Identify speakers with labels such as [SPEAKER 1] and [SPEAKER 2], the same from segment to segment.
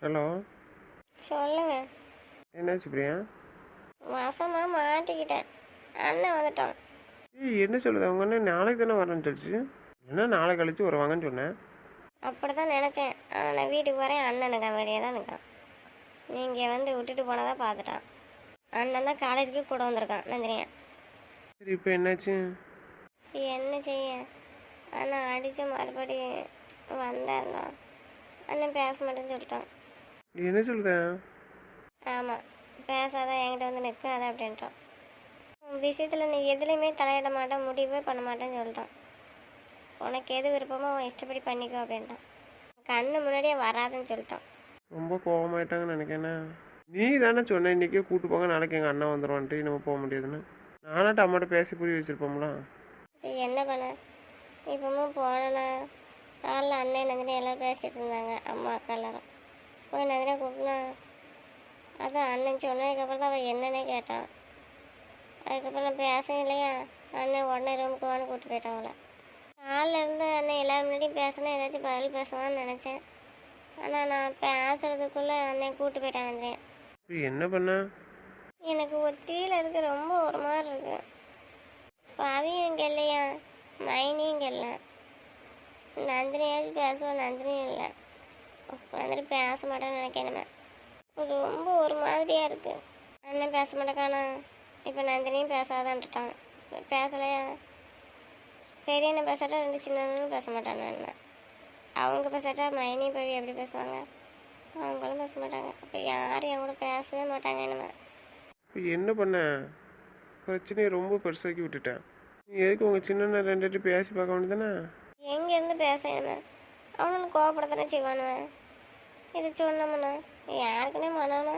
[SPEAKER 1] Hello.
[SPEAKER 2] சொல்லுங்க.
[SPEAKER 1] என்னாச்சு பிரியா?
[SPEAKER 2] வசமா மாட்டிக்கிட்டேன். அண்ணன் வந்துட்டான்.
[SPEAKER 1] என்ன சொல்லுது அவங்க அண்ணன்? நாளைக்கு தானே வரேன்னு சொல்லிச்சு. என்ன நாளை கழிச்சு வருவாங்கன்னு சொன்னேன்.
[SPEAKER 2] அப்படி தான் நினச்சேன். ஆனால் நான் வீட்டுக்கு வரேன், அண்ணன் இருக்கான், வெளியே தான் இருக்கான். நீங்கள் வந்து விட்டுட்டு போனதான் பார்த்துட்டான். அண்ணன் தான் காலேஜுக்கு கூட வந்திருக்கான் நந்தினியா.
[SPEAKER 1] சரி, இப்போ என்னாச்சு?
[SPEAKER 2] என்ன செய்ய, அண்ணன் அடித்து மறுபடியும் வந்தாருண்ணா. அண்ணன் பேச மாட்டேன்னு சொல்லிட்டான்.
[SPEAKER 1] என்ன சொல்லுதா?
[SPEAKER 2] ஆமாம், பேசாத, என்கிட்ட வந்து நிற்காத அப்படின்ட்டான். விஷயத்தில் நீ எதுலேயுமே தலையிட மாட்டேன், முடிவே பண்ண மாட்டேன்னு சொல்லிட்டான். உனக்கு எது விருப்பமோ அவன் இஷ்டப்படி பண்ணிக்கோ அப்படின்ட்டான். கண்ணு முன்னாடியே வராதுன்னு சொல்லிட்டான்.
[SPEAKER 1] ரொம்ப கோவமாயிட்டாங்கன்னு நினைக்கிறேன். நீ தானே சொன்ன இன்னைக்கே கூட்டு போங்க, நாளைக்கு எங்கள் அண்ணன் வந்துடுவான்ட்டு நம்ம போக முடியாதுன்னு. நானாட்ட அம்மாட்ட பேசி புரிய வச்சிருப்போம்ல.
[SPEAKER 2] இப்போ என்ன பண்ண? இப்பவும் போனேண்ணா. காலைல அண்ணன் நந்தினி எல்லோரும் பேசிகிட்டு இருந்தாங்க, அம்மா அக்கா எல்லாரும். போய் நந்தினியை கூப்பிட்னா, அதான் அண்ணன் சொன்னதுக்கப்புறம் தான் அவள் என்னன்னே கேட்டான். அதுக்கப்புறம் நான் பேசவும் இல்லையா, அண்ணன் உடனே ரூமுக்கு வான்னு கூப்பிட்டு போயிட்டான் அவளை. காலில் இருந்து அண்ணன் எல்லோரும் முன்னாடியும் பேசினா ஏதாச்சும் பதில் பேசுவான்னு நினச்சேன். ஆனால் நான் பேசுறதுக்குள்ளே அண்ணன் கூப்பிட்டு போயிட்டான் நந்தினியை.
[SPEAKER 1] என்ன பண்ண?
[SPEAKER 2] எனக்கு ஒத்தியில் இருக்க ரொம்ப ஒரு மாதிரி இருக்கு. பவியும் இங்கே இல்லையா, மைனியும் இங்கே இல்லை. நந்தினியாச்சும் பேசுவேன், நந்தினியும் இல்லை. வந்துட்டு பேச மாட்டேன்னு நினைக்கிறேன். ரொம்ப ஒரு மாதிரியாக இருக்குது. அண்ணன் பேச மாட்டேக்கானா, இப்போ நந்தினியும் பேசாதான்ட்டான். பேசலையா, பெரிய அண்ணன் பேசாட்டா ரெண்டு சின்ன அண்ணனும் பேச மாட்டாங்க. அண்ணன் அவங்க பேசாட்டா மைனியும் பவி எப்படி பேசுவாங்க? அவங்களும் பேச மாட்டாங்க. அப்போ யாரும் என் கூட பேசவே மாட்டாங்க.
[SPEAKER 1] இப்போ என்ன பண்ண? பிரச்சனையை ரொம்ப பெருசாக்கி விட்டுட்டேன். நீ எதுக்கு உங்கள் சின்ன ரெண்டு பேசி பார்க்க வேண்டியதானே?
[SPEAKER 2] எங்கேருந்து பேச என்ன? அவனு கோவப்படத்தானே செய்வானுவேன். இது சொன்னோம்னா யாருக்குன்னே மனானா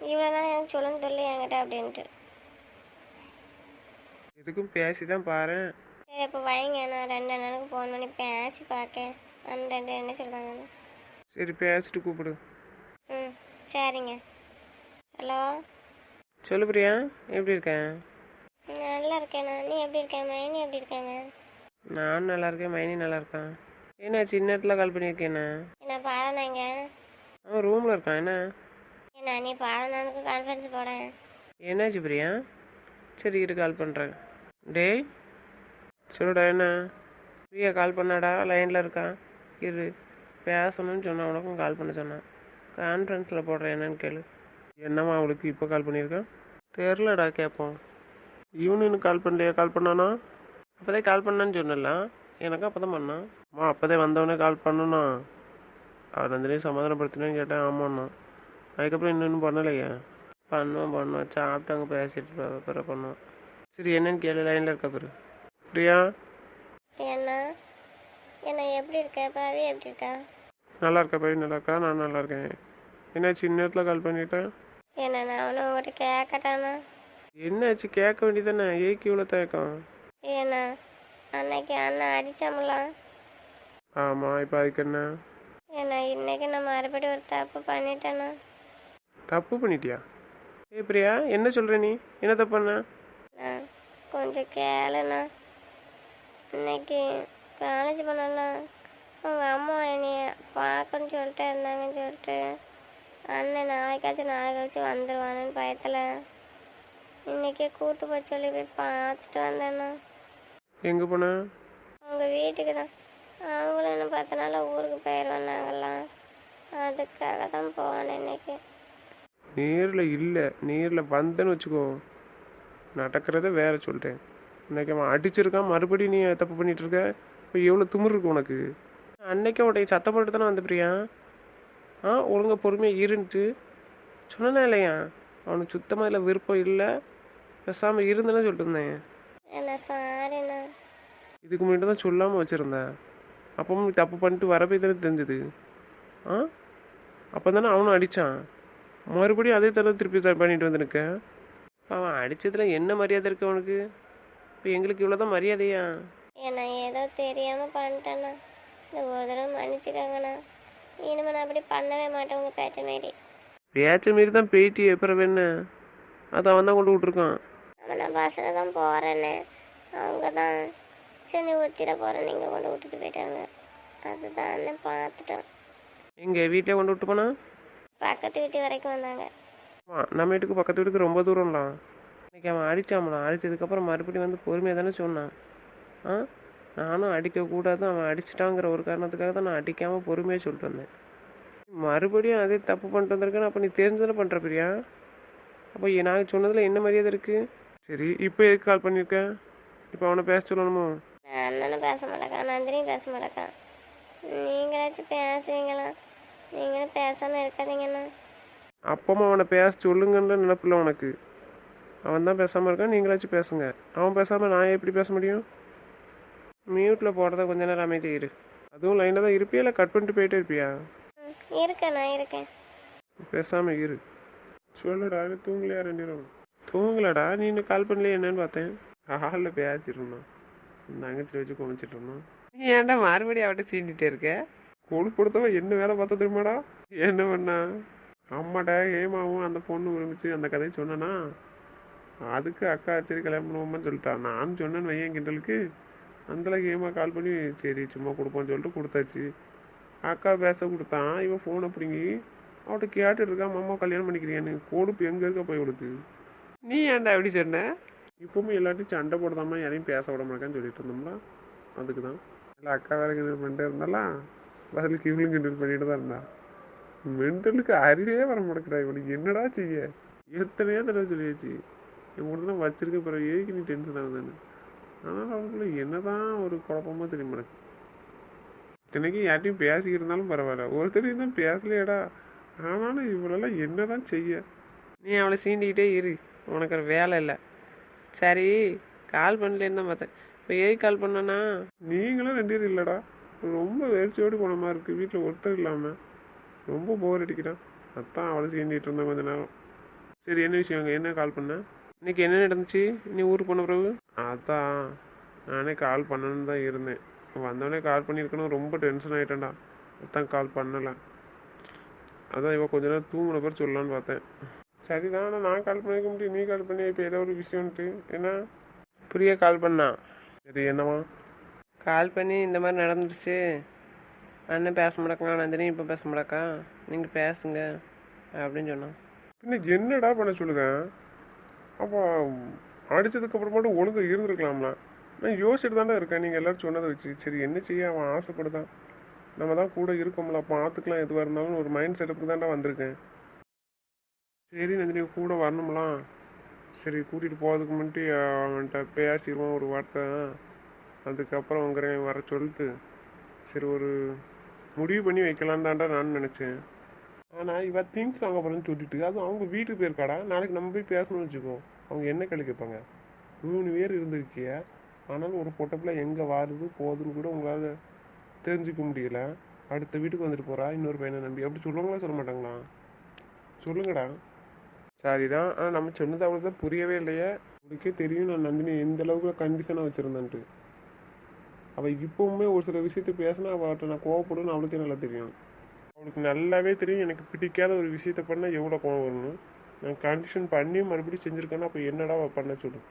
[SPEAKER 2] இவ்வளோ நாள் எனக்கு சொல்லணும் சொல்லி என்கிட்ட அப்படின்ட்டு.
[SPEAKER 1] எதுக்கும் பேசி தான் பாரு.
[SPEAKER 2] சரி, இப்போ வைங்க, நான் ரெண்டு அண்ணனுக்கு ஃபோன் பண்ணி பேசி பார்க்கேன். அண்ணன் ரெண்டு என்ன சொல்கிறாங்கன்னு.
[SPEAKER 1] சரி, பேசிட்டு கூப்பிடு.
[SPEAKER 2] ம், சரிங்க. ஹலோ.
[SPEAKER 1] சொல்லு பிரியா, எப்படி இருக்கேன்?
[SPEAKER 2] நல்லா இருக்கேண்ணா. நீ எப்படி இருக்கேன்? மைனி எப்படி இருக்காங்க?
[SPEAKER 1] நான் நல்லா இருக்கேன், மைனி நல்லா இருக்கான். என்ன சின்ன இடத்துல கால் பண்ணியிருக்கேண்ணா?
[SPEAKER 2] என்ன பாடனாங்க?
[SPEAKER 1] அவன் ரூமில் இருக்கான். என்ன
[SPEAKER 2] என்ன நீ பாடனானுக்கு கான்ஃபரன்ஸ் போடேன்.
[SPEAKER 1] என்னாச்சு பிரியா? சரி, இரு கால் பண்ணுறேன். டேய் சொல்லுடா. என்ன பிரியா கால் பண்ணாடா? லைனில் இருக்கான். இரு பேசணும்னு சொன்னான், உனக்கும் கால் பண்ண சொன்னான். கான்ஃபரன்ஸில் போடுறேன், என்னன்னு கேளு. என்னம்மா அவளுக்கு இப்போ கால் பண்ணியிருக்கான்? தெரிலடா, கேட்போம். ஈவினிங் கால் பண்ணலையா? கால் பண்ணானா? அப்போதே கால் பண்ணான்னு சொன்னல. எனக்கும் அப்போ தான் பண்ணான். அம்மா அப்போதே வந்தவொடனே கால் பண்ணனா? அவன் நந்தினியை சமாதானப்படுத்தினேன்னு கேட்டேன். ஆமாண்ணா. அதுக்கப்புறம் இன்னொன்று பண்ணலையா? பண்ணுவேன் சாப்பிட்டு அங்கே பேசிட்டு பிறகு பண்ணுவேன். சரி, என்னன்னு கேளு. லைனில் இருக்கா பிறகு. பிரியா
[SPEAKER 2] என்ன என்ன எப்படி இருக்க? பாவி எப்படி இருக்கா?
[SPEAKER 1] நல்லா இருக்கா? பையன் நல்லா இருக்கா? நான் நல்லா இருக்கேன். என்ன சின்ன நேரத்தில் கால் பண்ணிட்டேன்?
[SPEAKER 2] என்ன நான் அவனை உங்கள்கிட்ட கேட்கட்டானா?
[SPEAKER 1] என்னாச்சு? கேட்க வேண்டியதானே, ஏக்கு இவ்வளோ தயக்கம்?
[SPEAKER 2] ஏண்ணா, அன்னைக்கு அண்ணன் அடித்தாமலாம்.
[SPEAKER 1] ஆமாம், இப்போ அதுக்கு என்ன?
[SPEAKER 2] ஏண்ணா, இன்னைக்கு நான் மறுபடியும் ஒரு தப்பு பண்ணிட்டேண்ணா.
[SPEAKER 1] தப்பு பண்ணிட்டியா? பிரியா, என்ன சொல்கிற நீ? என்ன தப்பு பண்ண?
[SPEAKER 2] நான் கொஞ்சம் கேளுண்ணா. இன்னைக்கு காலேஜ் பண்ணண்ணா, உங்கள் அம்மா என்னைய பார்க்கணுன்னு சொல்லிட்டு இருந்தாங்கன்னு சொல்லிட்டு அண்ணன் நாளைக்காச்சும் நாளை கழிச்சு வந்துடுவானுன்னு பயத்தில் இன்னைக்கே கூட்டு போய் சொல்லி போய் பார்த்துட்டு வந்தேண்ணா.
[SPEAKER 1] எங்கே போன?
[SPEAKER 2] உங்கள் வீட்டுக்கு தான். அவங்களும் இன்னும் 10 நாள் ஊருக்கு போயிடுவானாங்கல்லாம், அதுக்காக தான் போனேன் இன்னைக்கு.
[SPEAKER 1] நேரில் இல்லை, நேரில் வந்தேன்னு வச்சுக்கோ, நடக்கிறத வேற சொல்லிட்டேன். இன்னைக்கு அவன் அடிச்சிருக்கான், மறுபடியும் நீ தப்பு பண்ணிட்டு இருக்க. இப்போ எவ்வளோ திமிரு இருக்கு உனக்கு? அன்னைக்கே உடைய சத்தப்பட்டு தானே வந்து பிரியா. ஒழுங்கா பொறுமையாக இருந்துட்டு சொன்னேன் இல்லையா? அவனுக்கு சுத்தமாக இதில் விருப்பம் இல்லை, பேசாமல் இருந்தேன்னு சொல்லிட்டு இருந்தேன்.
[SPEAKER 2] என்ன சாரிண்ணா.
[SPEAKER 1] இதுக்கு முன்னாடி தான் சொல்லாமல் வச்சுருந்தேன். அப்பவும் தப்பு பண்ணிட்டு வரப்பே தானே தெரிஞ்சது. அப்போ தானே அவனும் அடித்தான். மறுபடியும் அதே தடவை திருப்பி பண்ணிட்டு வந்து நிற்க. அவன் அடித்ததுல என்ன மரியாதை இருக்கு அவனுக்கு? இப்போ எங்களுக்கு இவ்வளோ தான் மரியாதையா?
[SPEAKER 2] ஏன்னா ஏதோ தெரியாமல் பண்ணிட்டேண்ணா. இந்த ஒரு தடவை மன்னிச்சுக்கோங்கண்ணா. இனிமேல் நான் அப்படி பண்ணவே மாட்டேன் உங்கள் பேச்ச மாரி.
[SPEAKER 1] பேச்ச மாரி தான் போயிட்டு அப்புறம் என்ன? அது அவன் தான் கொண்டு விட்ருக்கான்.
[SPEAKER 2] அவன் நான் பஸ்ஸில் தான் போகிறேன்னு அவங்க தான் சரி ஒத்தியில் போகிறேன் நீங்கள் கொண்டு விட்டுட்டு போயிட்டாங்க. அதுதான் பார்த்துட்டேன்.
[SPEAKER 1] எங்கள் வீட்டிலே கொண்டு விட்டு போனா?
[SPEAKER 2] பக்கத்து வீட்டு வரைக்கும் வந்தாங்க.
[SPEAKER 1] நம்ம வீட்டுக்கு பக்கத்து வீட்டுக்கு ரொம்ப தூரம்லாம். இன்னைக்கு அவன் அடித்தாமலாம். அடித்ததுக்கப்புறம் மறுபடியும் வந்து பொறுமையாக தானே சொன்னான். ஆ, நானும் அடிக்கக்கூடாது, அவன் அடிச்சிட்டாங்கிற ஒரு காரணத்துக்காக தான் நான் அடிக்காமல் பொறுமையாக சொல்லிட்டு வந்தேன். மறுபடியும் அதே தப்பு பண்ணிட்டு வந்திருக்கேன்னு அப்போ நீ தெரிஞ்சதானே பண்ணுற பிரியா? அப்போ நான் சொன்னதில் என்ன மரியாதை இருக்குது? சரி, இப்போ எதுக்கு கால் பண்ணியிருக்க? இப்போ அவனை பேச சொல்லணுமோ?
[SPEAKER 2] அண்ணனும் பேச மாட்டேக்கான், நந்தினியும் பேச மாட்டேக்கான். நீங்களாச்சும் பேசுவீங்களா? நீங்களும் பேசாமல் இருக்காதீங்கண்ணா.
[SPEAKER 1] அப்பமா அவனை பேச சொல்லுங்கன்ற நினப்பில்லை உனக்கு. அவன் தான் பேசாமல் இருக்கான், நீங்களாச்சும் பேசுங்க. அவன் பேசாமல் நான் எப்படி பேச முடியும்? மியூட்டில் போடுறத கொஞ்ச நேரம் அமைதி இரு. அதுவும் லைனில் தான் இருப்பியா இல்லை கட் பண்ணிட்டு போயிட்டே இருப்பியா?
[SPEAKER 2] இருக்கேன், நான் இருக்கேன்.
[SPEAKER 1] பேசாமல் இரு. சொல்லுடா, தூங்கலையா? 2 பேரும் தூங்கலடா. நீ இன்னும் கால் பண்ணலையே என்னன்னு பார்த்தேன். ஹாலில் பேசிட்டுருந்தான், தங்கச்சில் வச்சு குமிச்சிட்டு இருந்தோம். நீ ஏன்டா மறுபடியும் அவட்ட சீண்டிகிட்டே இருக்க? கொழு கொடுத்தவன் என்ன வேலை பார்த்த தெரியுமாடா? என்ன பண்ணா? அம்மாடா ஹேமாவும் அந்த பொண்ணு விரும்பிச்சு அந்த கதையை சொன்னனா, அதுக்கு அக்கா சரி கல்யாணம் பண்ணுவோம்னு சொல்லிட்டான். நான் சொன்னேன்னு வையன் கிண்டலுக்கு. அந்தளவுக்கு ஹேமா கால் பண்ணி சரி சும்மா கொடுப்போன்னு சொல்லிட்டு கொடுத்தாச்சு. அக்கா பேச கொடுத்தான். இவன் ஃபோனை பிடிங்கி அவட்ட கேட்டுட்டு இருக்கா, அம்மா கல்யாணம் பண்ணிக்கிறியான்னு. கொழுப்பு எங்கே இருக்க போய் அவளுக்கு. நீ ஏன்டா எப்படி சொன்ன? இப்பவுமே எல்லாத்தையும் சண்டை போடுதாம்மா, யாரையும் பேச விட மாட்டேன்னு சொல்லிட்டு இருந்தோம்ல, அதுக்கு தான். இல்லை அக்கா வேலை கிண்டல் பண்ணிட்டே இருந்தாலாம், பதிலுக்கு இவளும் கிண்டல் பண்ணிட்டு தான் இருந்தா. மென்டலுக்கு அறிவே வர மாட்டேங்கிறா இவனுக்கு. என்னடா செய்ய? எத்தனையோ தடவை சொல்லியாச்சு, என் கூட தான் வச்சிருக்க பிறகு ஏக்கு நீ டென்ஷன் ஆகுதுன்னு. ஆனால் அவளுக்குள்ள என்னதான் ஒரு குழப்பமா தெரிய மாட்டேங்குது. இத்தனைக்கும் யார்ட்டையும் பேசிக்கிட்டு இருந்தாலும் பரவாயில்ல, ஒருத்தரையும் தான் பேசலையடா. ஆனாலும் இவளெல்லாம் என்னதான் செய்ய? நீ அவளை சீண்டிக்கிட்டே இரு, உனக்கு ஒரு வேலை இல்லை. சரி, கால் பண்ணலேன்னு தான் பார்த்தேன். இப்போ ஏன் கால் பண்ணனா? நீங்களும் 2 பேரும் இல்லைடா, ரொம்ப வேர்ச்சியோடு போன மாதிரி இருக்குது. வீட்டில் ஒருத்தர் இல்லாமல் ரொம்ப போர் அடிக்கிறான். அதான் அவளை சீண்டிகிட்டு இருந்தேன் கொஞ்ச நேரம். சரி, என்ன விஷயம்? என்ன கால் பண்ண? இன்னைக்கு என்ன நடந்துச்சு? நீ ஊருக்கு போன பிறகு? அதான் நானே கால் பண்ணணுன்னு தான் இருந்தேன். வந்தவொடனே கால் பண்ணியிருக்கணும், ரொம்ப டென்ஷன் ஆகிட்டேன்டா. அதான் கால் பண்ணலை. அதான் இவன் கொஞ்ச நேரம் தூங்கின பேர் சொல்லலான்னு பார்த்தேன். சரிதான், ஆனால் நான் கால் பண்ணிக்க முடியும், நீ கால் பண்ணி இப்போ ஏதோ ஒரு விஷயம்ட்டு என்ன? பிரியா கால் பண்ணா. சரி, என்னவா? கால் பண்ணி இந்த மாதிரி நடந்துருச்சு, அண்ணன் பேச மாட்டேக்கா, நந்தினி இப்போ பேச மாட்டேக்கா, நீங்கள் பேசுங்க அப்படின்னு சொன்னான். பின்ன என்னடா பண்ண சொல்லுங்க? அப்போ அடித்ததுக்கப்புறம் மட்டும் ஒழுங்கு இருந்திருக்கலாம்ல. நான் யோசிச்சுட்டு தாண்டா இருக்கேன் நீங்கள் எல்லோரும் சொன்னதை வச்சு. சரி, என்ன செய்ய, அவன் ஆசைப்படுதான், நம்ம தான் கூட இருக்கோம்ல, பார்த்துக்கலாம், எதுவாக இருந்தாலும் ஒரு மைண்ட் செட்டப்புக்கு தாண்டா வந்திருக்கேன். சரி நந்தினி கூட வரணும்லாம். சரி, கூட்டிகிட்டு போகிறதுக்கு முன்னாடி அவன்கிட்ட பேசிடுவோம் ஒரு வார்த்தை. அதுக்கப்புறம் உங்கிறேன் வர சொல்லிட்டு சரி ஒரு முடிவு பண்ணி வைக்கலான்னு தான்டா நான் நினச்சேன். ஆனால் இவ திங்ஸ் வாங்க போகிறேன்னு சொல்லிட்டு அதுவும் அவங்க வீட்டுக்கு போயிருக்காடா. நாளைக்கு நம்ம போய் பேசணும்னு வச்சுக்கோ, அவங்க என்ன கேள்வி கேட்பாங்க? 3 பேர் இருந்திருக்கிய, ஆனாலும் ஒரு பொட்டப்பில் எங்கே வாருது போகுதுன்னு கூட உங்களால் தெரிஞ்சுக்க முடியல. அடுத்த வீட்டுக்கு வந்துட்டு போகிறா இன்னொரு பையனை நம்பி. அப்படி சொல்லுவாங்களா சொல்ல மாட்டாங்களா? சொல்லுங்கடா. சரிதான், ஆனால் நம்ம சொன்னது அவளுக்கு தான் புரியவே இல்லையே. உங்களுக்கே தெரியும் நான் நந்தினி எந்த அளவுக்கு கண்டிஷனாக வச்சுருந்தேன்ட்டு. அவள் இப்போவுமே ஒரு சில விஷயத்த பேசினா அவள்கிட்ட நான் கோவப்படுன்னு அவளுக்கே நல்லா தெரியும். அவளுக்கு நல்லாவே தெரியும் எனக்கு பிடிக்காத ஒரு விஷயத்த பண்ணால் எவ்வளோ கோவம் வரணும். நான் கண்டிஷன் பண்ணி மறுபடியும் செஞ்சுருக்கேன்னா அப்போ என்னடா அவள் பண்ண சொல்லு.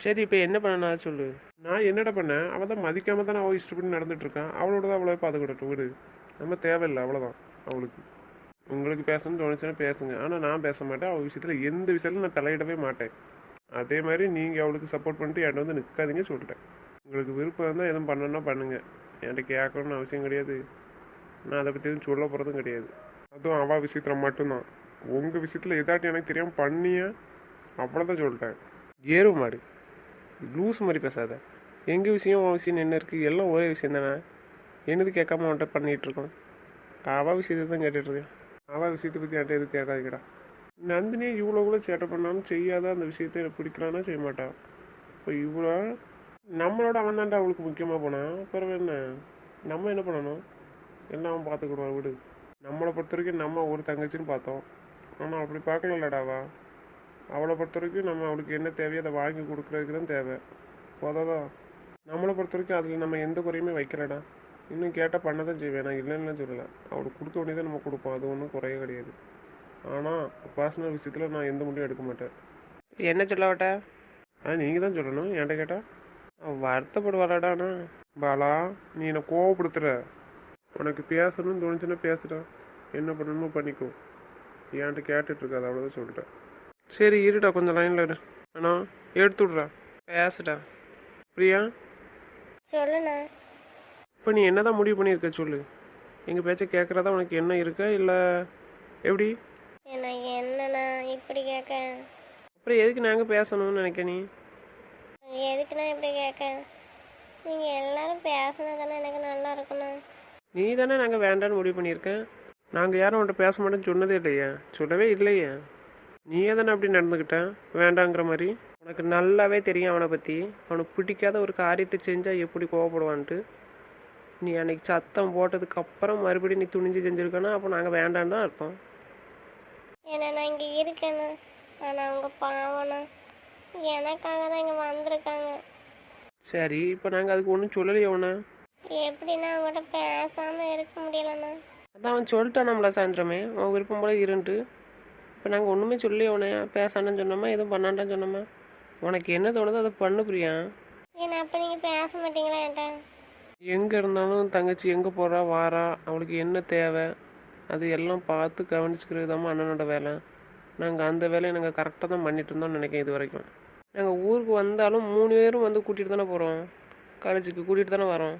[SPEAKER 1] சரி, இப்போ என்ன பண்ணனா சொல்லு. நான் என்னடா பண்ணேன்? அவள் தான் மதிக்காமல் தானே அவள் இஷ்டப்படி நடந்துட்டுருக்கான். அவளோட தான் அவ்வளோ பார்த்துக்கிட்டோம் விடு, நம்ம தேவையில்லை, அவ்வளோதான். அவளுக்கு உங்களுக்கு பேசணும்னு தோணுச்சுன்னா பேசுங்க, ஆனால் நான் பேச மாட்டேன். அவள் விஷயத்தில் எந்த விஷயத்தில் நான் தலையிடவே மாட்டேன். அதே மாதிரி நீங்கள் அவளுக்கு சப்போர்ட் பண்ணிட்டு என்கிட்ட வந்து நிற்காதீங்க சொல்லிட்டேன். உங்களுக்கு விருப்பம் இருந்தால் எதுவும் பண்ணணும்னா பண்ணுங்கள், என்கிட்ட கேட்கணும்னு அவசியம் கிடையாது. நான் அதை பற்றி எதுவும் சொல்ல போகிறதும் கிடையாது. அதுவும் அவள் விஷயத்தில் மட்டும்தான். உங்கள் விஷயத்தில் எதாட்டி எனக்கு தெரியாமல் பண்ணிய அவ்வளோதான் சொல்லிட்டேன். ஏறு மாடு, லூஸ் மாதிரி பேசாத. எங்கள் விஷயம் உன் விஷயம் என்ன இருக்குது? எல்லாம் ஒரே விஷயம் தானே. என்னது கேட்காம அவன்கிட்ட பண்ணிகிட்ருக்கோம். அவள் விஷயத்தை தான் கேட்டுட்ருக்கேன். அவள் விஷயத்தை பற்றி என்கிட்ட எதுவும் கேட்காதுக்கடா. நந்தினியை இவ்வளோ கூட சேட்டை பண்ணாலும் செய்யாத அந்த விஷயத்தை எனக்கு பிடிக்கலான்னா செய்ய மாட்டான். இப்போ இவ்வளோ நம்மளோட அவன் தாண்டா அவளுக்கு முக்கியமாக போனான். பிறகு என்ன, நம்ம என்ன பண்ணணும்? எல்லாம் அவன் பார்த்துக்கிடுவான் விடு. நம்மளை பொறுத்த வரைக்கும் நம்ம ஒரு தங்கச்சின்னு பார்த்தோம், ஆனால் அப்படி பார்க்கலடாவா. அவளை பொறுத்த வரைக்கும் நம்ம அவளுக்கு என்ன தேவையோ அதை வாங்கி கொடுக்குறதுக்கு தான் தேவை, போதாதான். நம்மளை பொறுத்த வரைக்கும் அதில் நம்ம எந்த குறையுமே வைக்கலடா. இன்னும் கேட்டால் பண்ண தான் செய்வேன், நான் இல்லைன்னு சொல்லலை. அவளுக்கு கொடுக்க வேண்டியதை நம்ம கொடுப்போம், அது ஒன்றும் குறைய கிடையாது. ஆனால் பர்சனல் விஷயத்தில் நான் எந்த முடிவும் எடுக்க மாட்டேன். என்ன சொல்ல மாட்டேன்? நீங்கள் தான் சொல்லணும். என்கிட்ட கேட்டால் வருத்தப்படுவாளாடாண்ணா. பாலா, நீ என்னை கோவப்படுத்துகிற. உனக்கு பேசணும்னு தோணுச்சுன்னா பேசுடா.
[SPEAKER 3] என்ன பண்ணணுமோ பண்ணிக்கோ, என்கிட்ட கேட்டுட்டு இருக்காது, அவ்வளோதான் சொல்லிட்டேன்.
[SPEAKER 1] சரி இருடா, கொஞ்சம் லைனில் இரு. அண்ணா எடுத்து விட்றா, பேசுடா. பிரியா,
[SPEAKER 2] சொல்லுண்ணா.
[SPEAKER 1] இப்போ நீ என்ன தான் முடிவு பண்ணியிருக்க சொல்லு. எங்கள் பேச்சை கேட்குறதா உனக்கு என்ன இருக்கா இல்லை எப்படி?
[SPEAKER 2] எனக்கு என்னண்ணா இப்படி கேட்க?
[SPEAKER 1] அப்புறம் எதுக்கு நாங்கள் பேசணும்னு நினைக்க நீ?
[SPEAKER 2] எதுக்குண்ணா இப்படி கேட்க? நீங்கள் எல்லாரும் பேசினா தானே எனக்கு நல்லா இருக்குண்ணா.
[SPEAKER 1] நீ தானே நாங்கள் வேண்டான்னு முடிவு பண்ணியிருக்கேன். நாங்கள் யாரும் உன்கிட்ட பேச மாட்டேன்னு சொன்னதே இல்லையா? சொல்லவே இல்லையா? நீயே தானே அப்படி நடந்துக்கிட்டேன் வேண்டாங்கிற மாதிரி. உனக்கு நல்லாவே தெரியும் அவனை பற்றி. அவனுக்கு பிடிக்காத ஒரு காரியத்தை செஞ்சால் எப்படி கோவப்படுவான்ட்டு. நீ அன்னைக்கு சத்தம் போட்டதுக்கு அப்புறம் மறுபடியும் நீ துணிஞ்சு செஞ்சுருக்கனா, அப்போ நாங்கள் வேண்டான்னு தான் இருப்போம்.
[SPEAKER 2] ஏன்னா நான் இங்கே இருக்கேண்ணா, ஆனால் அவங்க பாவண்ணா எனக்காக தான் இங்கே வந்திருக்காங்க.
[SPEAKER 1] சரி, இப்போ நாங்கள் அதுக்கு ஒன்றும் சொல்லலையே உன்னை.
[SPEAKER 2] எப்படின்னா அவங்கள்ட்ட பேசாமல் இருக்க முடியலண்ணா.
[SPEAKER 1] அதான் அவன் சொல்லிட்டான் நம்மள சாயந்தரமே, அவன் விருப்பம் போல இருந்துட்டு. இப்போ நாங்கள் ஒன்றுமே சொல்லலையே உன்னை. பேசாண்டான்னு சொன்னோமா, எதுவும் பண்ணாண்டான்னு சொன்னோமா? உனக்கு என்ன தோணுதோ அதை பண்ணு பிரியா.
[SPEAKER 2] ஏன்னா அப்போ நீங்கள் பேச மாட்டீங்களா என்கிட்ட?
[SPEAKER 1] எங்கே இருந்தாலும் தங்கச்சி எங்கே போகிறா வாரா, அவளுக்கு என்ன தேவை அது எல்லாம் பார்த்து கவனிச்சுக்கிறது தான் அண்ணனோட வேலை. நாங்கள் அந்த வேலையை நாங்கள் கரெக்டாக தான் பண்ணிட்டு இருந்தோம்னு நினைக்கிறேன் இது வரைக்கும். நாங்கள் ஊருக்கு வந்தாலும் 3 பேரும் வந்து கூட்டிகிட்டு தானே போகிறோம், காலேஜுக்கு கூட்டிகிட்டு தானே வரோம்.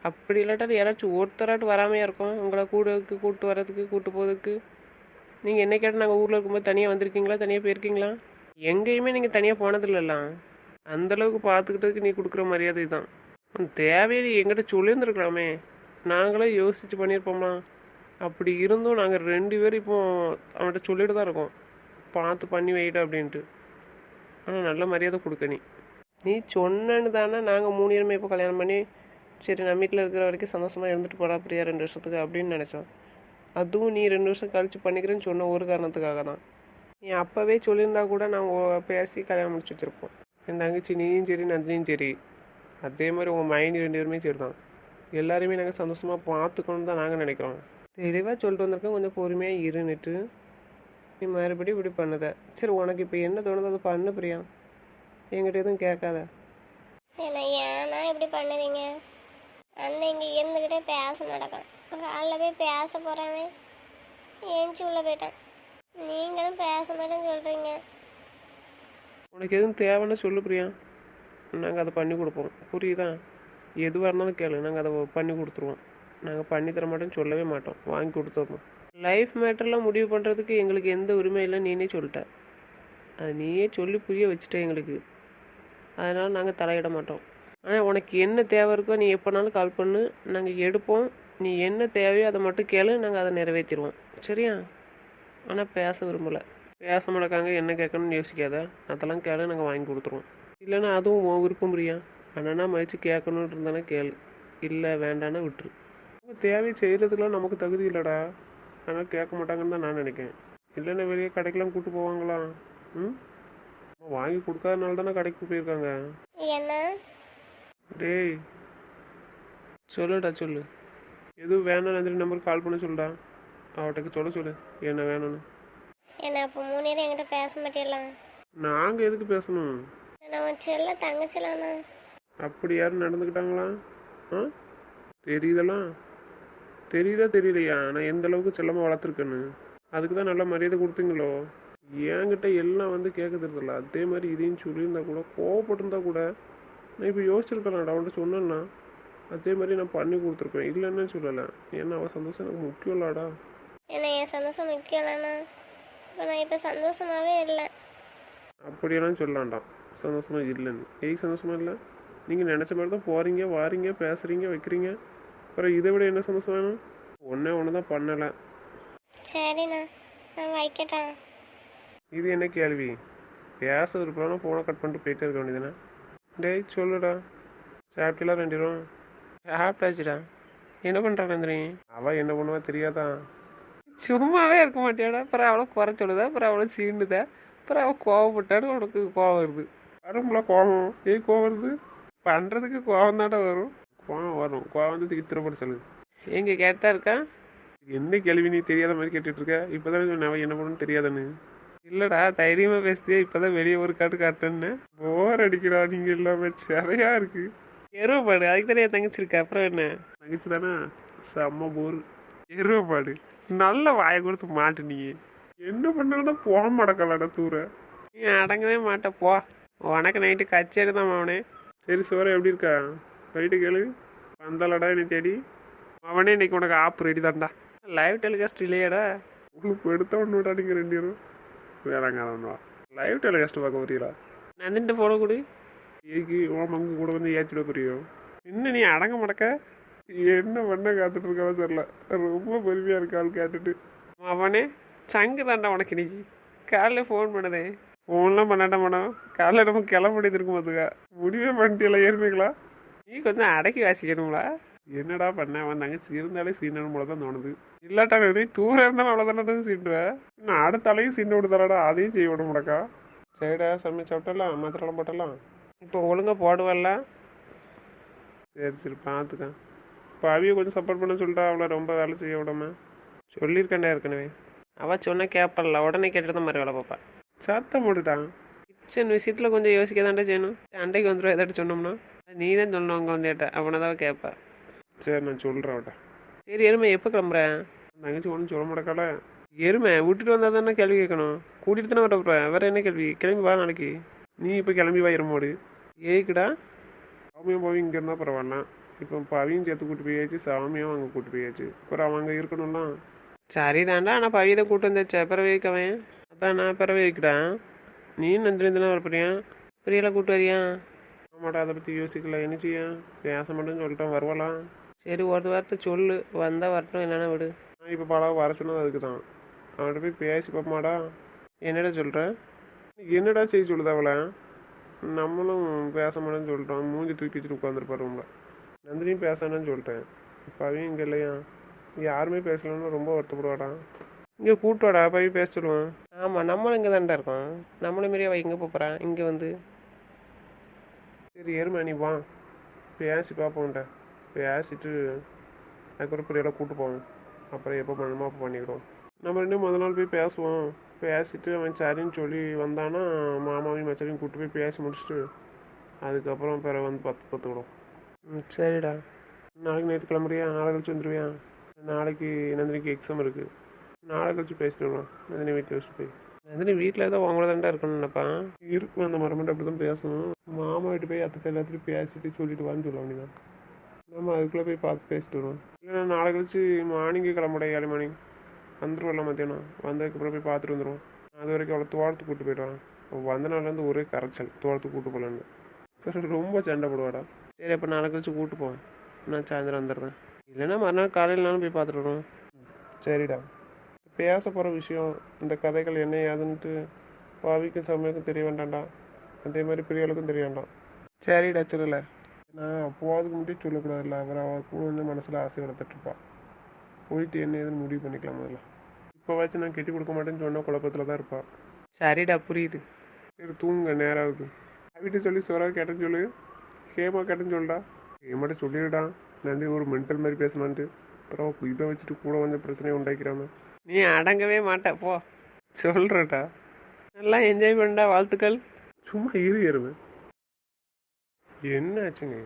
[SPEAKER 1] அப்படி இல்லாட்டாலும் யாராச்சும் ஒருத்தராட்டு வராமையாக இருக்கும் உங்களை கூடக்கு கூப்பிட்டு வரதுக்கு கூப்பிட்டு போகிறதுக்கு. நீங்கள் என்ன கேட்டால் நாங்கள் ஊரில் இருக்கும்போது தனியாக வந்திருக்கீங்களா, தனியாக போயிருக்கீங்களா? எங்கேயுமே நீங்கள் தனியாக போனதில்லலாம். அந்தளவுக்கு பார்த்துக்கிட்டதுக்கு நீ கொடுக்குற மரியாதை தான். தேவையை எங்கிட்ட சொல்லியிருந்துருக்கலாமே, நாங்களே யோசித்து பண்ணியிருப்போம்மா. அப்படி இருந்தும் நாங்கள் 2 பேரும் இப்போ அவன்கிட்ட சொல்லிட்டு தான் இருக்கோம், பார்த்து பண்ணி வைட அப்படின்ட்டு. ஆனால் நல்ல மரியாதை கொடுக்க நீ சொன்னேன்னு தானே நாங்கள் 3 பேருமே இப்போ கல்யாணம் பண்ணி சரி நம்ம வீட்டில் இருக்கிற வரைக்கும் சந்தோஷமாக இருந்துட்டு போடா பிரியா 2 வருஷத்துக்கு அப்படின்னு நினச்சோம். அதுவும் நீ 2 வருஷம் கழித்து பண்ணிக்கிறேன்னு சொன்ன ஒரு காரணத்துக்காக தான். நீ அப்போவே சொல்லியிருந்தா கூட நாங்கள் பேசி கல்யாணம் முடிச்சு வச்சுருப்போம். என் தங்கச்சி நீயும் சரி நந்தினியும் சரி, அதே மாதிரி உங்கள் மைண்ட் 2 பேருமே சரி தான். எல்லாருமே நாங்கள் சந்தோஷமாக பார்த்துக்கணுன்னு தான் நாங்கள் நினைக்கிறோம். தெளிவாக சொல்லிட்டு வந்திருக்கேன், கொஞ்சம் பொறுமையாக இருந்துட்டு நீ மறுபடியும் இப்படி பண்ணுத. சரி உனக்கு இப்போ என்ன தோணுதோ அதை பண்ணு பிரியா, என்கிட்ட எதுவும் கேட்காத.
[SPEAKER 2] ஏன்னா இப்படி பண்ணுறீங்க? அண்ணன் இங்கே இருந்துக்கிட்டே பேச மாட்டேக்கான், காலைல போய் பேச போகிறாவே ஏஞ்சி உள்ளே போயிட்டான். நீங்களும் பேச மாட்டேன்னு சொல்கிறீங்க.
[SPEAKER 1] உனக்கு எதுவும் தேவைன்னு சொல்லு பிரியா, நாங்கள் அதை பண்ணி கொடுப்போம். புரியுதா? எதுவாக இருந்தாலும் கேளு, நாங்கள் அதை பண்ணி கொடுத்துருவோம். நாங்கள் பண்ணி தர மாட்டோம்னு சொல்லவே மாட்டோம், வாங்கி கொடுத்துருவோம். லைஃப் மேட்டர்லாம் முடிவு பண்ணுறதுக்கு எங்களுக்கு எந்த உரிமை இல்லை, நீனே சொல்லிட்ட. அது நீயே சொல்லி புரிய வச்சுட்ட எங்களுக்கு. அதனால் நாங்கள் தலையிட மாட்டோம். ஆனால் உனக்கு என்ன தேவை இருக்கோ நீ எப்போனாலும் கால் பண்ணு, நாங்கள் எடுப்போம். நீ என்ன தேவையோ அதை மட்டும் கேளு, நாங்கள் அதை நிறைவேற்றிடுவோம். சரியா? ஆனால் பேச விரும்பலை, பேச மாட்டாங்க, என்ன கேட்கணும்னு யோசிக்காத. அதெல்லாம் கேளு, நாங்கள் வாங்கி கொடுத்துருவோம். இல்லைன்னா அதுவும் உன் விருப்பம் பிரியா. அண்ணனா மதித்து கேட்கணுன்னு இருந்தானே கேளு, இல்லை வேண்டான்னா விட்டுரு. அவங்க தேவையை செய்கிறதுக்கெலாம் நமக்கு தகுதி இல்லைடா, அதனால் கேட்க மாட்டாங்கன்னு தான் நான் நினைக்கிறேன். இல்லைன்னா வெளியே கடைக்கெலாம் கூப்பிட்டு போவாங்களா? வாங்கி கொடுக்காதனால தானே கடைக்கு போயிருக்காங்க.
[SPEAKER 2] என்ன?
[SPEAKER 1] டேய் சொல்லுடா சொல்லு. எதுவும் வேணாம் நந்தினி நம்பருக்கு கால் பண்ண சொல்லுடா, அவட்டுக்கு சொல்லு என்ன வேணும்னு.
[SPEAKER 2] என்ன அப்போ 3 நேரம் என்கிட்ட பேச மாட்டேலாம்?
[SPEAKER 1] நாங்கள் எதுக்கு பேசணும்?
[SPEAKER 2] நான் உன் செல்ல தங்கச்சிலாண்ணா.
[SPEAKER 1] அப்படி யாரும் நடந்துக்கிட்டாங்களா? தெரியுதெல்லாம் தெரியுதா தெரியலையா நான் எந்த அளவுக்கு செல்லமாக வளர்த்துருக்கேன்னு? அதுக்கு தான் நல்ல மரியாதை கொடுத்தீங்களோ. என்கிட்ட எல்லாம் வந்து கேட்குறதில்ல. அதே மாதிரி இதையும் சொல்லியிருந்தா கூட, கோவப்பட்டிருந்தா கூட நான் இப்போ யோசிச்சிருக்கேன். அவன்கிட்ட சொன்னேன்னா அதே மாதிரி நான் பண்ணி கொடுத்துருப்பேன், இல்லைன்னு சொல்லலை. ஏன்னா அவள் சந்தோஷம் எனக்கு முக்கியம் இல்லாடா.
[SPEAKER 2] என்ன என் சந்தோஷம் முக்கியம் இல்லைண்ணா? இப்போ நான் இப்போ சந்தோஷமாகவே இல்லை.
[SPEAKER 1] அப்படியெல்லாம் சொல்லலாம்டாம் சந்தோஷமாக இல்லைன்னு. எதுக்கு சந்தோஷமாக இல்லை? நீங்கள் நினச்ச மாதிரி தான் போகிறீங்க, வாரீங்க, பேசுகிறீங்க, வைக்கிறீங்க. அப்புறம் இதை விட என்ன சந்தோஷம் வேணும்? ஒன்று தான் பண்ணலை.
[SPEAKER 2] சரிண்ணா, நான் வைக்கட்டேன்.
[SPEAKER 1] இது என்ன கேள்வி? பேச இருக்கலாம், ஃபோனை கட் பண்ணிட்டு போயிட்டே இருக்க வேண்டியதுண்ணே. டேய் சொல்லுடா, சாப்பிட்டலாம் 2 பேரும்? சாப்பிட்டாச்சுடா. என்ன பண்ணுறான் நந்தினி? அவள் என்ன பண்ணுவா தெரியாதான்? சும்மாவே இருக்க மாட்டியாடா. அப்புறம் அவளை குறை சொல்லுதா, அப்புறம் அவளை சீண்டுதா, அப்புறம் அவள் கோவப்பட்டாடு உனக்கு கோவம் வருது. வரும்ல கோவம்? கோவம் வருது? பண்ணுறதுக்கு கோவம் தாண்டா வரும். கோவம் வரும், கோவம் வந்து தித்திரப்பட சொல்லு. எங்கே கேட்டா இருக்கா? என்ன கேள்வி நீ தெரியாத மாதிரி கேட்டுட்ருக்க? இப்போ தானே சொன்ன என்ன பண்ணணும்னு தெரியாதானு. இல்லைடா தைரியமாக பேசுதே, இப்போ தான் வெளியே ஒரு காட்டு காட்டுன்னு. போர் அடிக்கிறா நீங்கள் எல்லாமே சரியாக இருக்குது. எருவப்பாடு அதுக்கு தானே என் தங்கச்சி இருக்கா, அப்புறம் என்ன? தங்கச்சி தானே செம்ம போர்.
[SPEAKER 3] எருவப்பாடு நல்ல வாயை கொடுத்து மாட்டு நீ என்ன பண்ணுறதா போக மாட்டக்கலடா தூர.
[SPEAKER 1] நீ அடங்கவே மாட்ட போ. உனக்கு நைட்டு கச்சேரி தான் அவனே.
[SPEAKER 3] சரி சோற எப்படி இருக்கா போயிட்டு கேளு. வந்தாலடா நீ தேடி.
[SPEAKER 1] அவனே இன்னைக்கு உனக்கு ஆப் ரெடி தான்டா. லைவ் டெலிகாஸ்ட் இல்லையாடா?
[SPEAKER 3] உங்களுக்கு எடுத்த ஒன்று விட்டா நீங்கள் 2 பேரும் வேறாங்க ஒன்றா லைவ் டெலிகாஸ்ட் பார்க்க வரீங்களா?
[SPEAKER 1] நந்துட்டு போட கொடு.
[SPEAKER 3] ஏக்கு உன் மங்கு கூட வந்து ஏற்றிட புரியும்.
[SPEAKER 1] இன்னும் நீ அடங்க முடக்க.
[SPEAKER 3] என்ன பண்ண காத்துட்டு இருக்காலும் தெரில. ரொம்ப பெருமையாக இருக்கா ஆள் கேட்டுட்டு.
[SPEAKER 1] அவனே சங்கு தாண்டா உனக்கு இன்னைக்கு. காலைல ஃபோன் பண்ணதே. ஃபோன்லாம் பண்ணாட்டா மேடம். காலைல நம்ம கிளம்பிட்டு இருக்கும் போதுக்கா.
[SPEAKER 3] முடிவே பண்ணிட்டீங்களா ஏறுமைங்களா?
[SPEAKER 1] நீ கொஞ்சம் அடக்கி வாசிக்கணுங்களா?
[SPEAKER 3] என்னடா பண்ண அவன் தங்கச்சி இருந்தாலே சீனணும் போல தான் தோணுது.
[SPEAKER 1] இல்லாட்டா நீ தூரம் இருந்தாலும் அவ்வளோதானே சீண்டுவேன்.
[SPEAKER 3] நான் அடுத்தாலையும் சீண்டை விடுதாடா அதையும் செய்ய விட முடக்கா. சரிடா சமைச்சு விட்டலாம் மாத்திரலாம் போட்டலாம்.
[SPEAKER 1] இப்போ ஒழுங்காக போடுவல்ல.
[SPEAKER 3] சரி சரி பார்த்துக்க. இப்போ அவிய கொஞ்சம் சப்போர்ட் பண்ண சொல்லிட்டா அவளை ரொம்ப வேலை செய்ய விடாம.
[SPEAKER 1] சொல்லியிருக்கேன்டா ஏற்கனவே. அவள் சொன்ன கேட்பல உடனே கேட்டுட்டு தான் மாதிரி வேலை பார்ப்பேன்.
[SPEAKER 3] சத்தம் போட்டுட்டான்.
[SPEAKER 1] கிச்சன் விஷயத்தில் கொஞ்சம் யோசிக்க தாண்டா செய்யணும். சண்டைக்கு வந்துடும் எதாட்டு சொன்னோம்னா நீ தான் சொல்லணும். அவங்க வந்து கேட்டேன் அவனை தான் கேட்பேன்.
[SPEAKER 3] சரி நான் சொல்கிறேன் அவட்ட.
[SPEAKER 1] சரி எருமை எப்போ கிளம்புறேன்?
[SPEAKER 3] தங்கச்சி ஒன்றும் சொல்ல மாட்டக்கால.
[SPEAKER 1] எருமை விட்டுட்டு வந்தால் தானே கேள்வி கேட்கணும். கூட்டிகிட்டு தானே வரப்போறேன். வேறு என்ன கேள்வி? கிளம்பி வா நாளைக்கு.
[SPEAKER 3] நீ இப்போ கிளம்பி வா எருமோடு.
[SPEAKER 1] ஏக்குடா?
[SPEAKER 3] சாமியும் போய் இங்கே இருந்தால் பரவாயில்ல. இப்போ பவியும் சேர்த்து கூட்டு போயாச்சு சாமியும் அங்கே கூட்டு போயாச்சு. அப்புறம் அவங்க இருக்கணும்லாம்.
[SPEAKER 1] சரிதாண்டா. ஆனால் பவியை தான் கூட்டு வந்தாச்சே பிறவை வைக்கவன். அதான் நான் பிறவை வைக்கடா. நீயும் நந்தினி தானே வரப்போறியா? பிரியெல்லாம் கூட்டு வரியா?
[SPEAKER 3] ஆமாடா அதை பற்றி யோசிக்கல. என்ன செய்ய பேச மாட்டேன்னு சொல்லிட்டான் வருவாளாம்.
[SPEAKER 1] சரி ஒரு வார்த்தை சொல்லு. வந்தால் வரட்டும் என்னென்ன விடு.
[SPEAKER 3] நான் இப்போ பழம் வர சொன்னது அதுக்கு தான். அவன்கிட்ட போய் பேசி பார்ப்போமாடா.
[SPEAKER 1] என்னடா சொல்கிறேன்?
[SPEAKER 3] என்னடா செய்ய சொல்லுது அவளை. நம்மளும் பேச மாட்டேன்னு சொல்லிட்டோம். மூஞ்சி தூக்கி வச்சுட்டு உட்காந்துருப்பாரு ரூமில். நந்தினியும் பேசானேன்னு சொல்லிட்டேன். பவியும் இங்கே இல்லையா? இங்கே யாருமே பேசலன்னு ரொம்ப வருத்தப்படுவாடா.
[SPEAKER 1] இங்கே கூட்டோடா பவி பேச சொல்லுவான். ஆமாம் நம்மளும் இங்கே தான்டா இருக்கோம். நம்மளும் மாரி அவள் எங்கே போகிறான் இங்கே வந்து.
[SPEAKER 3] சரி எருமை நீ வா பேசி பார்ப்போம்ட்ட. பேசிட்டு அதுக்கப்புறம் பிரியெல்லாம் கூப்பிட்டு போவோம். அப்புறம் எப்போ பண்ணணுமோ அப்போ பண்ணிக்கிறோம். நம்ம ரெண்டும் முதல் நாள் போய் பேசுவோம். பேசிட்டு அவன் சரின்னு சொல்லி வந்தானா மாமாவையும் மச்சாரையும் கூப்பிட்டு போய் பேசி முடிச்சுட்டு அதுக்கப்புறம் பிறகு வந்து பார்த்துக்கிடும்.
[SPEAKER 1] சரிடா.
[SPEAKER 3] நாளைக்கு நைட்டு கிளம்புறியா? நாளை கழிச்சு வந்துடுவியா? நாளைக்கு நந்தினிக்கு எக்ஸாம் இருக்குது. நாளை கழிச்சு பேசிட்டு வருவோம். நந்தினி வீட்டில் வச்சுட்டு போய்.
[SPEAKER 1] நந்தினி வீட்டில் ஏதோ உங்கள தாண்டா இருக்கணும்னு நினைப்பான்.
[SPEAKER 3] இருக்கும் அந்த மரமண்ட அப்படி தான் பேசணும். மாமா வீட்டு போய் அத்தை எல்லாத்தையும் பேசிட்டு சொல்லிட்டு வான்னு சொல்ல வேண்டியதான். நம்ம அதுக்குள்ளே போய் பார்த்து பேசிட்டு வருவோம். இல்லைன்னா நாளை கழிச்சு மார்னிங்கே கிளம்புடா 7 மணி வந்துடுவோம்ல மத்தியானம். வந்ததுக்கப்புறம் போய் பார்த்துட்டு வந்துடுவோம். அது வரைக்கும் அவ்வளோ தோட்டத்துக்கு கூப்பிட்டு போயிடுவான். வந்த நாள்லேருந்து ஒரே கரைச்சல் தோட்டத்துக்கு கூப்பிட்டு போகலான்னு. பிறகு ரொம்ப சண்டை போடுவாடா.
[SPEAKER 1] சரி அப்போ நாளை கழிச்சு கூப்பிட்டு போவேன். நான் சாயந்தரம் வந்துடுறேன். இல்லைன்னா மறுநாள் காலையிலனாலும் போய் பார்த்துட்டு வருவோம்.
[SPEAKER 3] சரிடா. பேச போகிற விஷயம் இந்த கதைகள் என்ன ஏதுன்ட்டு பாவிக்கும் சமையலுக்கும் தெரிய வேண்டாம்டா. அதே மாதிரி பிரியாளுக்கும் தெரிய வேண்டாம்.
[SPEAKER 1] சரிடா சொல்லலை.
[SPEAKER 3] நான் போகிறதுக்கு மட்டும் சொல்லக்கூடாதுல்ல. அவர் கூட வந்து மனசில் ஆசை வளர்த்துட்ருப்பா. போயிட்டு என்ன ஏதுன்னு முடிவு பண்ணிக்கலாம் முதல்ல. இப்போ வச்சு நான் கெட்டி கொடுக்க மாட்டேன்னு சொன்னால் குழப்பத்தில் தான் இருப்பாள்.
[SPEAKER 1] சரிடா புரியுது.
[SPEAKER 3] சரி தூங்க நேரம் ஆகுது. வீட்டை சொல்லி சொரா கேட்டேன்னு சொல்லு. ஹேமா கேட்டேன்னு சொல்லிட்டா. ஹேமாட்ட சொல்லிடுடா நன்றி ஒரு மென்டல் மாதிரி பேசலான்ட்டு. அப்புறம் இதை வச்சுட்டு கூட கொஞ்சம் பிரச்சனையை உண்டாக்கிறாம.
[SPEAKER 1] நீ அடங்கவே மாட்ட போ. சொல்கிறேன்டா. நல்லா என்ஜாய் பண்ணா. வாழ்த்துக்கள்.
[SPEAKER 3] சும்மா ஏறுவேன். என்ன ஆச்சுங்க?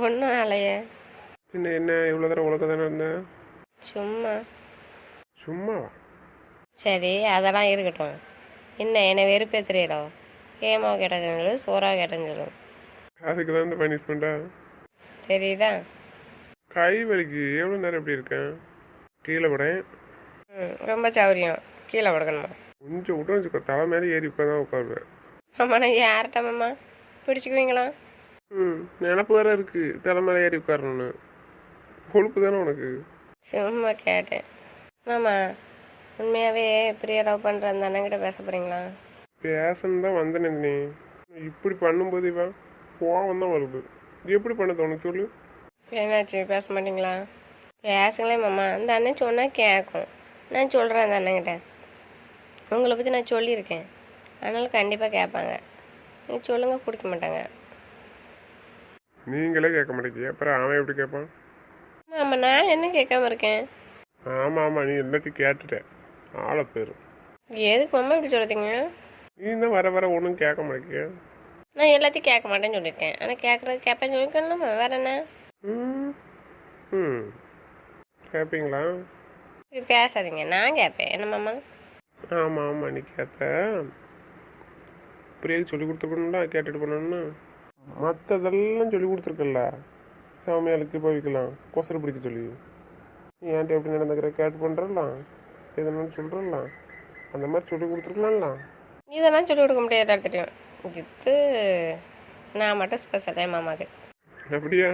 [SPEAKER 2] ஒன்றும் ஆலையே.
[SPEAKER 3] பின்ன என்ன இவ்வளோ தடவை உலக தானே இருந்தேன்.
[SPEAKER 2] சும்மா.
[SPEAKER 3] சும்மாவா?
[SPEAKER 2] சரி அதெல்லாம் இருக்கட்டும். என்ன என்னை வெறுப்பேத்துறீரோ? ஏமாவை கேட்டேன்னு சொல்லு, சோறாவை கேட்டேன்னு சொல்லு.
[SPEAKER 3] அதுக்கு தான் இந்த பனிஷ்மெண்ட்டா?
[SPEAKER 2] தெரியுதா?
[SPEAKER 3] கை வலிக்கு எவ்வளோ நேரம் எப்படி இருக்கேன்? கீழே விடேன்.
[SPEAKER 2] ரொம்ப சௌரியம். கீழே படுக்கணுமா?
[SPEAKER 3] கொஞ்சம் விட்டு வச்சுக்கோ. தலை மேலே ஏறி இப்போ தான் உட்காருவேன்.
[SPEAKER 2] ஆமாம் நான் யார்கிட்ட மாமா பிடிச்சிக்குவீங்களா?
[SPEAKER 3] நினப்பு வேற இருக்குது தலை மேலே ஏறி உட்காரணுன்னு. கொழுப்பு தானே உனக்கு?
[SPEAKER 2] சும்மா கேட்டேன். மாமா உண்மையாகவே பிரியா லவ் பண்ணுற அந்த அண்ணங்கிட்ட பேச போகிறீங்களா?
[SPEAKER 3] பேசணும் தான் வந்தேன். நீ இப்படி பண்ணும்போது இவன் கோவம் தான் வருது. எப்படி பண்ண தோணும் சொல்லு.
[SPEAKER 2] என்னாச்சு பேச மாட்டீங்களா? பேசுங்களே மாமா. அந்த அண்ணன் சொன்னால் கேட்கும். நான் சொல்கிறேன் அந்த அண்ணங்கிட்ட. உங்களை பற்றி நான் சொல்லியிருக்கேன். அதனால கண்டிப்பாக கேட்பாங்க. நீங்கள் சொல்லுங்கள் பிடிக்க மாட்டாங்க.
[SPEAKER 3] நீங்களே கேட்க மாட்டேங்க அப்புறம் அவன் எப்படி கேட்பான்?
[SPEAKER 2] ஆமாம் நான் என்ன கேட்காம இருக்கேன்?
[SPEAKER 3] ஆமாம் ஆமாம் நீ எல்லாத்தையும் கேட்டுட்டேன். ஆளை பேர்
[SPEAKER 2] எதுக்கு மாமா இப்படி சொல்லுறீங்க?
[SPEAKER 3] நீ தான் வர வர ஒன்றும் கேட்க மாட்டேங்க.
[SPEAKER 2] நான் எல்லாத்தையும் கேட்க மாட்டேன்னு சொல்லியிருக்கேன். ஆனால் கேட்குறது கேட்பேன்னு சொல்லியிருக்கேன்லாமா. வேறு என்ன?
[SPEAKER 3] கேட்பீங்களா?
[SPEAKER 2] இப்படி பேசாதீங்க, நான் கேட்பேன். என்ன மாமா?
[SPEAKER 3] ஆமாம் ஆமாம், நீ கேட்ப. பிரியாக்கு சொல்லி கொடுத்துருக்கணும்ல, கேட்டுட்டு பண்ணணும்னு. மற்றதெல்லாம் சொல்லி கொடுத்துருக்கல. சாமியாளுக்கு போய்க்கலாம் கொசரை பிடிக்க சொல்லி. நீ ஏன்ட்டு எப்படி நடந்துக்கிற கேட்டு பண்ணுறலாம், எதுனாலும் சொல்கிறலாம். அந்த மாதிரி சொல்லி கொடுத்துருக்கலாம்ல.
[SPEAKER 2] இதெல்லாம் சொல்லி கொடுக்க முடியாது எல்லாத்துட்டையும். இது நான் மட்டும் ஸ்பெஷல் என் மாமாவுக்கு.
[SPEAKER 3] அப்படியா?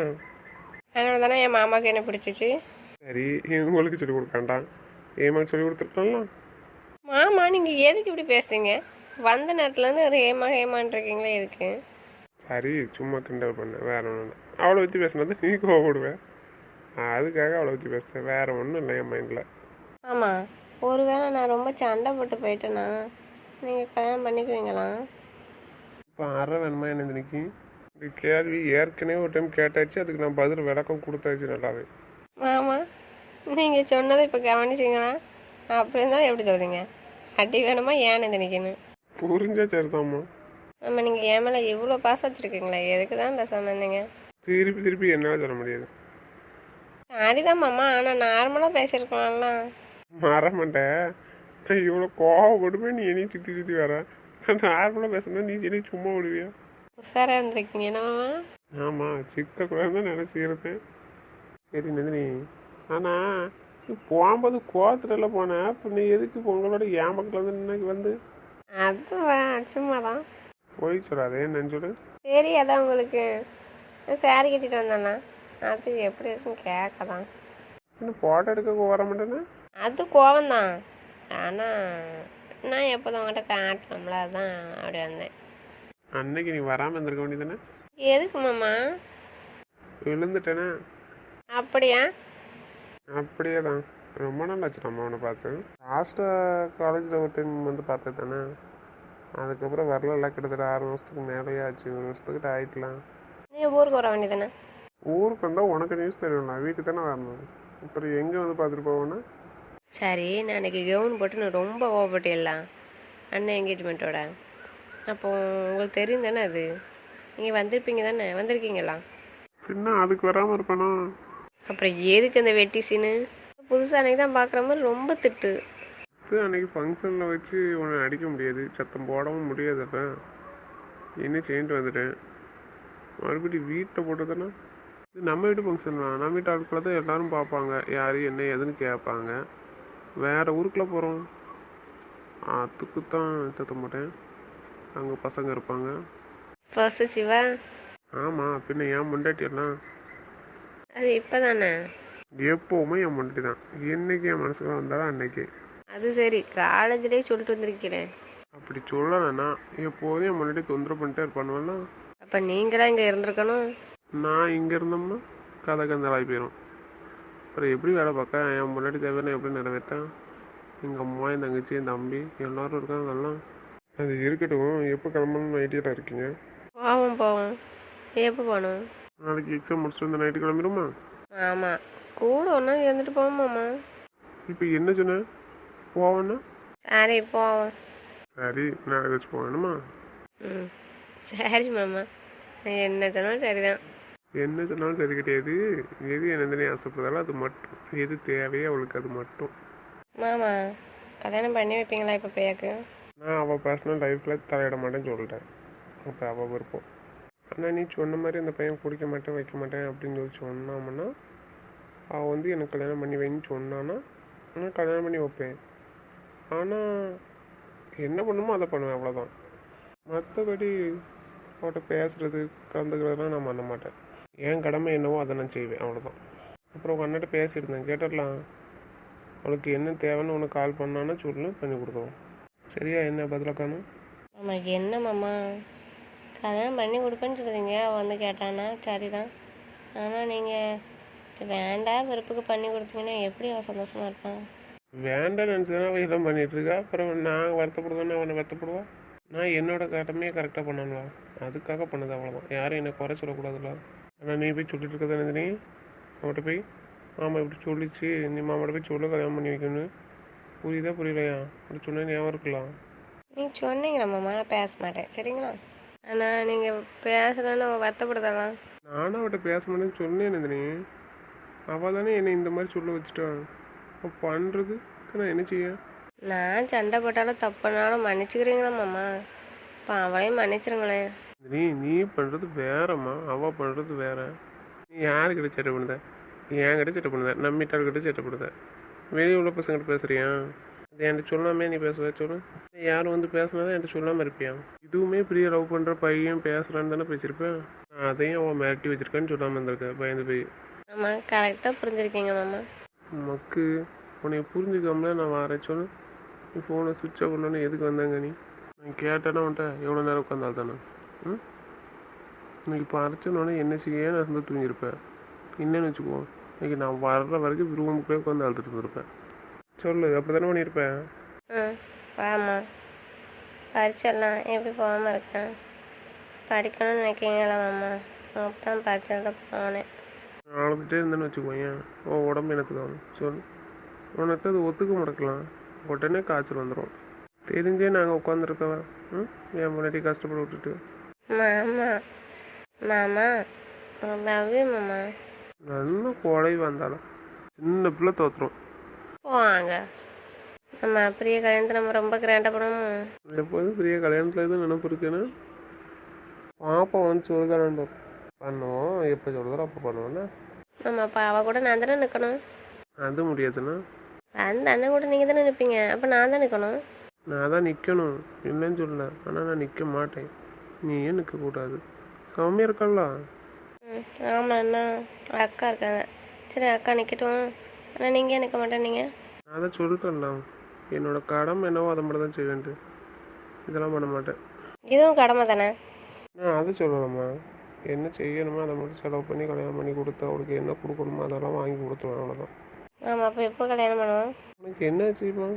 [SPEAKER 2] அதனால தானே என் மாமாவுக்கு என்ன பிடிச்சிச்சு.
[SPEAKER 3] சரி, உங்களுக்கு சொல்லி கொடுக்காண்டாம், ஏமா சொல்லி கொடுத்துருக்கலாம்ல.
[SPEAKER 2] மாமா நீங்கள் எதுக்கு இப்படி பேசுறீங்க? வந்த நேரத்துலேருந்து ஒரு ஏமான்னு இருக்கீங்களே எதுக்கு?
[SPEAKER 3] சரி, சும்மா கிண்டல் பண்ண, வேற ஒன்றும் இல்லை. அவளை வச்சு பேசினது நீ கோவப்படுவேன், அதுக்காக அவளை வச்சு பேசுகிறேன், வேற ஒன்றும் இல்லை என் மைண்டில்.
[SPEAKER 2] ஆமாம், ஒருவேளை நான் ரொம்ப சண்டை போட்டு போயிட்டேன்னா நீங்கள் கல்யாணம் பண்ணிக்குவீங்களா?
[SPEAKER 3] இப்போ அரை வேணுமா என்ன இன்னைக்கு? இந்த கேள்வி ஏற்கனவே ஒரு டைம் கேட்டாச்சு, அதுக்கு நான் பதில் விளக்கம் கொடுத்தாச்சு நல்லாவே.
[SPEAKER 2] மாமா நீங்கள் சொன்னதை இப்போ கவனிச்சிங்களா? அப்படி இருந்தாலும் எப்படி சொல்கிறீங்க? அடி வேணுமா ஏன்னு நினைக்கணும்.
[SPEAKER 3] புரிஞ்சா சரிதாம்மா.
[SPEAKER 2] ஆமாம், நீங்கள் என் மேலே இவ்வளோ பாசம் வச்சுருக்கீங்களா? எதுக்கு தான் பேசாமல் இருந்தீங்க?
[SPEAKER 3] திருப்பி திருப்பி என்னால் சொல்ல முடியாது.
[SPEAKER 2] சரிதான் மாமா, ஆனால் நார்மலாக பேசியிருக்கலாம்ல.
[SPEAKER 3] மறமாட்டேன், நான் இவ்வளோ கோவப்படுமே நீ என்னையும் சுற்றி சுற்றி வர. நான் நார்மலாக பேசுனா நீ என்னை சும்மா விடுவியா?
[SPEAKER 2] உஷாராக இருந்திருக்கீங்க என்ன மாமா?
[SPEAKER 3] ஆமாம், சிக்கக்கூடாதுன்னு தான் நினச்சிக்கிறேன். சரி நந்தினி, ஆனால் நீ போகும்போது கோவத்துல போனேன், இப்போ நீ எதுக்கு இப்போ உங்களோட என் பக்கத்தில் வந்து இன்னைக்கு வந்து
[SPEAKER 2] அதுதான் சும்மா தான்.
[SPEAKER 3] போய் சொல்லாதே என்னன்னு சொல்லு.
[SPEAKER 2] சரி, அதான் உங்களுக்கு சாரி கட்டிட்டு வந்தானா அது எப்படி இருக்குன்னு கேட்கதான்.
[SPEAKER 3] இன்னும் ஃபோட்டோ எடுக்க வர மாட்டேன்னு.
[SPEAKER 2] அது கோவம்தான், ஆனால் நான் எப்போதும் உங்கள்கிட்ட காட்டணும்ல, அதுதான் அப்படி வந்தேன்.
[SPEAKER 3] அன்னைக்கு நீ வராமல் இருந்திருக்க வேண்டியதானே?
[SPEAKER 2] எதுக்கு மாமா?
[SPEAKER 3] விழுந்துட்டேனே.
[SPEAKER 2] அப்படியா?
[SPEAKER 3] அப்படியே தான், ரொம்ப நாள் ஆச்சு நம்ம அவனை பார்த்து. லாஸ்ட்டாக காலேஜில் ஒரு டைம் வந்து பார்த்தது தானே, அதுக்கப்புறம் வரல. கிட்டத்தட்ட 6 வருஷத்துக்கு மேலேயே ஆச்சு, 1 வருஷத்துக்கிட்ட ஆகிட்டலாம்.
[SPEAKER 2] நீங்கள் ஊருக்கு வர வேண்டியதானே?
[SPEAKER 3] ஊருக்கு வந்தால் உனக்கு நியூஸ் தெரியும்ல, வீட்டுக்கு தானே வரணும். அப்புறம் எங்கே வந்து பார்த்துட்டு போவேன்னா?
[SPEAKER 2] சரி, நான் அன்றைக்கி கவுன் போட்டு நான் ரொம்ப கோவப்பட்டேன்லாம் அண்ணன் என்கேஜ்மெண்ட்டோட. அப்போது உங்களுக்கு தெரியும் தானே அது? நீங்கள் வந்திருப்பீங்க தானே? வந்திருக்கீங்களா?
[SPEAKER 3] பின்ன அதுக்கு வராமல் இருப்பேனா?
[SPEAKER 2] அப்புறம் எதுக்கு அந்த வெட்டி சீனு? புதுசாக அன்றைக்கி தான் பார்க்குற மாதிரி ரொம்ப திட்டு.
[SPEAKER 3] அன்னைக்கு ஃபங்க்ஷனில் வச்சு உன்னை அடிக்க முடியாது, சத்தம் போடவும் முடியாது. அப்போ என்ன செய்யிட்டு வந்துட்டேன். மறுபடியும் வீட்டில் போட்டதுன்னா இது நம்ம வீட்டு ஃபங்க்ஷன் தான், நம்ம வீட்டு ஆட்களை தான் எல்லோரும் பார்ப்பாங்க, யார் என்ன ஏதுன்னு கேட்பாங்க. வேறு ஊருக்குள்ளே போகிறோம், அதுக்கு தான் சத்த மாட்டேன். அங்கே பசங்க இருப்பாங்க.
[SPEAKER 2] சிவா,
[SPEAKER 3] ஆமாம், பின்ன என் முண்டாட்டியெல்லாம்
[SPEAKER 2] அது இப்போ தானே?
[SPEAKER 3] எப்போவுமே என் முண்டாட்டி தான். என்னைக்கு என் மனசுக்குள்ள வந்தாலும் அன்னைக்கு.
[SPEAKER 2] அது சரி, காலேஜ்லேயே சொல்லிட்டு வந்திருக்கிறேன்.
[SPEAKER 3] அப்படி சொல்லலைன்னா எப்போதும் என் முன்னாடி தொந்தரவு பண்ணிட்டே இருப்பானுவல்ல.
[SPEAKER 2] அப்போ நீங்களாம் இங்கே இருந்திருக்கணும்.
[SPEAKER 3] நான் இங்கே இருந்தோம்னா கதை கந்தலாகி போயிடும். அப்புறம் எப்படி வேலை பார்க்க? என் முன்னாடி தேவையான எப்படி நிறைவேற்றேன்? எங்கள் அம்மா, என் தங்கச்சி, என் தம்பி எல்லோரும் இருக்காங்க எல்லாம். அது இருக்கட்டும், எப்போ கிளம்பணும்னு ஐடியாவில் இருக்கீங்க?
[SPEAKER 2] போவோம். எப்போ போகணும்?
[SPEAKER 3] நாளைக்கு எக்ஸாம் முடிச்சுட்டு வந்து நைட்டு கிளம்பிடுமா?
[SPEAKER 2] ஆமாம், கூட ஒன்றா இருந்துட்டு போவோமாம்மா.
[SPEAKER 3] இப்போ என்ன சொன்னேன்? போவேன்னா
[SPEAKER 2] சரி போவோம்.
[SPEAKER 3] சரி, நான் ஏதாச்சும் போவேணுமா?
[SPEAKER 2] ம், சரி மாமா, என்ன சொன்னாலும் சரிதான்.
[SPEAKER 3] என்ன சொன்னாலும் சரி கிடையாது. எது என்ன ஆசைப்படுதாலும் அது மட்டும், எது தேவையோ அவளுக்கு அது மட்டும்.
[SPEAKER 2] மாமா, கல்யாணம் பண்ணி வைப்பீங்களா இப்போ பிரியாக்கு?
[SPEAKER 3] நான் அவள் பர்சனல் லைஃப்பில் தலையிட மாட்டேன்னு சொல்லிட்டேன். அப்போ அவள் விருப்பம். ஆனால் நீ சொன்ன மாதிரி அந்த பையன் குடிக்க மாட்டேன் வைக்க மாட்டேன் அப்படின்னு சொல்லி சொன்னாமன்னா, அவள் வந்து எனக்கு கல்யாணம் பண்ணி வைன்னு சொன்னான்னா நான் கல்யாணம் பண்ணி வைப்பேன். ஆனால் என்ன பண்ணுமோ அதை பண்ணுவேன், அவ்வளோதான். மற்றபடி அவட்ட பேசுகிறது கலந்துக்கிறதுலாம் நான் பண்ண மாட்டேன். என் கடமை என்னவோ அதை நான் செய்வேன், அவ்வளோதான். அப்புறம் உங்கள் அண்ணன்ட்ட பேசியிருந்தேன், கேட்டுடலாம். அவளுக்கு என்ன தேவைன்னு உனக்கு கால் பண்ணான்னா சொல்லு, பண்ணி கொடுத்துருவோம். சரியா? என்ன பதிலாக காணும்?
[SPEAKER 2] மாமா என்ன மாமா, கல்யாணம் பண்ணி கொடுப்பேன்னு சொல்லுறீங்க. அவள் வந்து கேட்டானா சரிதான். ஆனால் நீங்கள் வேண்டாம் வெறுப்புக்கு பண்ணி கொடுத்தீங்கன்னா எப்படி அவள் சந்தோஷமாக இருப்பான்?
[SPEAKER 3] வேண்டாம் நினச்சதுனா அவள் இதெல்லாம் பண்ணிகிட்ருக்கா. அப்புறம் நான் வருத்தப்படுவேன்னு அவனை வருத்தப்படுவா. நான் என்னோட கடமையை கரெக்டாக பண்ணணும்ல, அதுக்காக பண்ணது, அவ்வளோதான். யாரும் என்னை குறை சொல்லக்கூடாதுல்ல. ஆனால் நீ போய் சொல்லிட்டு இருக்கதான் இருந்தீ, அவட்ட போய் மாமா இப்படி சொல்லிச்சு, நீ மாமாட்ட போய் சொல்ல கல்யாணம் பண்ணி வைக்கணும். புரியுதா புரியலையா? அப்படி சொன்னால் ஞாபகம் இருக்கலாம்.
[SPEAKER 2] நீங்கள் சொன்னீங்களா மாமா, நான் பேச மாட்டேன் சரிங்களா? ஆனால் நீங்கள் பேசலன்னு அவள் வருத்தப்படுதலாம்.
[SPEAKER 3] நானும் அவட்ட பேச மாட்டேன்னு சொன்னேன் நந்தினி. அவள் தானே என்னை இந்த மாதிரி சொல்ல வச்சுட்டான். அப்போ பண்ணுறது நான் என்ன செய்ய?
[SPEAKER 2] நான் சண்டை போட்டாலும் தப்புனாலும் மன்னிச்சுக்கிறீங்களா மாமா? இப்போ அவளையும் மன்னிச்சிருங்களேன்.
[SPEAKER 3] நீ பண்ணுறது வேறம்மா, அவள் பண்ணுறது வேற. நீ யாருக்கிட்ட சேட்டை பண்ணுத? என்கிட்ட சேட்டை பண்ணுத, நம்மிட்டாள்கிட்ட சேட்டை பண்ணுத, வெளியே உள்ள பசங்கிட்ட பேசுறியா? அது என்கிட்ட சொல்லாமே நீ பேசுவ சொல்லு. யாரும் வந்து பேசினாதான் என்கிட்ட சொல்லாமல் இருப்பியா? இதுவுமே பிரியா லவ் பண்ணுற பையன் பேசுகிறான்னு தானே பேசியிருப்பேன். அதையும் அவன் மிரட்டி வச்சிருக்கான்னு சொல்லாமல் இருந்திருக்க பயந்து போய்.
[SPEAKER 2] ஆமாம், கரெக்டாக புரிஞ்சிருக்கீங்க மாமா.
[SPEAKER 3] மக்கு உன்னை புரிஞ்சுக்காமல நான் வரேன் சொல்லு. நீ ஃபோனை சுவிட்ச் ஆஃப் பண்ணோன்னு எதுக்கு வந்தாங்க நீ? நான் கேட்டேன்னா உன்ட்ட எவ்வளோ நேரம் உட்காந்தால் தானே? இன்னைக்கு பறிச்சோன்னே என்ன செய்ய நான் வந்து தூங்கியிருப்பேன். என்னன்னு வச்சுக்கோ, இன்னைக்கு நான் வர்ற வரைக்கும் ரூமுக்குள்ளே உட்காந்து அழுதுட்டு இருந்திருப்பேன். சொல்லு, அப்படி தானே பண்ணியிருப்பேன்.
[SPEAKER 2] வாமா, பரிச்செல்லாம் எப்படி போகாமல் இருக்கேன்? படிக்கணும்னு நினைக்கிறீங்களா மாமா? அப்போ தான் பரிச்சல் தான் போனேன்.
[SPEAKER 3] நான் அழுதுகிட்டே இருந்தேன்னு வச்சுக்கோயேன், உன் உடம்பு எனக்கு ஆகும் சொல்லு. உனக்கு அது ஒத்துக்க முடக்கலாம், உடனே காய்ச்சல் வந்துடும். தெரிஞ்சே நாங்கள் உட்காந்துருக்கவா? என் முன்னாடி கஷ்டப்பட விட்டுட்டு.
[SPEAKER 2] மாமா மாமா லவ் யூ மாமா.
[SPEAKER 3] நல்லா கொலை வந்தாலும் சின்ன பிள்ளை தோற்றுரும்.
[SPEAKER 2] போவாங்க நம்ம பிரிய கல்யாணத்தை நம்ம ரொம்ப கிராண்டாக பண்ணுவோம்.
[SPEAKER 3] எப்போதும் பெரிய கல்யாணத்தில் எதுவும் நினைப்பு இருக்குன்னு பாப்பா வந்து சொல்லுதானு பண்ணுவோம். எப்போ சொல்லுதோ அப்போ பண்ணுவோன்னா.
[SPEAKER 2] நம்ம அப்போ அவள் கூட நான் தானே நிற்கணும்.
[SPEAKER 3] அது முடியாதுண்ணா.
[SPEAKER 2] அந்த அண்ணன் கூட நீங்கள் தானே நிற்பீங்க, அப்போ நான் தான் நிற்கணும்.
[SPEAKER 3] நான் தான் நிற்கணும் இல்லைன்னு சொல்லல, ஆனால் நான் நிற்க மாட்டேன். நீயும் நிற்கக்கூடாது. சௌமியா இருக்கல்ல?
[SPEAKER 2] ஆமாம் அண்ணா, அக்கா இருக்காங்க. சரி அக்கா நிற்கட்டும். ஆனால் நீங்கள் நிற்க மாட்டேன்னீங்க.
[SPEAKER 3] நான் தான் சொல்லிட்டேன்ல, என்னோட கடமை என்னவோ அதை மட்டும் தான் செய்வேன்ட்டு. இதெல்லாம் பண்ண மாட்டேன்.
[SPEAKER 2] இதுவும் கடமை தானே?
[SPEAKER 3] நான் அதை சொல்லலாமா? என்ன செய்யணுமோ அதை மட்டும் செலவு பண்ணி கல்யாணம் பண்ணி கொடுத்து அவளுக்கு என்ன கொடுக்கணுமோ அதெல்லாம் வாங்கி கொடுத்துருவேன், அவ்வளோதான்.
[SPEAKER 2] ஆமாம், அப்போ எப்போ கல்யாணம் பண்ணுவோம்?
[SPEAKER 3] உனக்கு என்ன செய்வான்?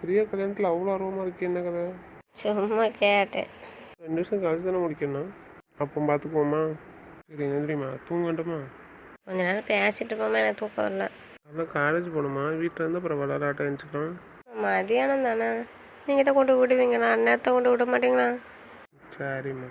[SPEAKER 3] பெரிய கல்யாணத்தில் அவ்வளோ ஆர்வமாக இருக்கு, என்ன கதை?
[SPEAKER 2] சும்மா கேட்டேன்.
[SPEAKER 3] 2 நிமிஷம் கழிச்சு தானே முடிக்கணும். அப்போ பார்த்துக்குவோமா? சரி நன்றிம்மா, தூங்க வேண்டாமா?
[SPEAKER 2] கொஞ்ச நேரம் பேசிட்டு இருப்போமா, எனக்கு தூக்கம் வரல.
[SPEAKER 3] அதான் காலேஜ் போகணுமா? வீட்டில் இருந்தால் அப்புறம் விளையாட்ட எழுந்துக்கலாம்.
[SPEAKER 2] மதியானம் தானே, நீங்கள் தான் கொண்டு விடுவீங்களா? அந்நேரத்தை கொண்டு விட மாட்டீங்களா?
[SPEAKER 3] சரிம்மா.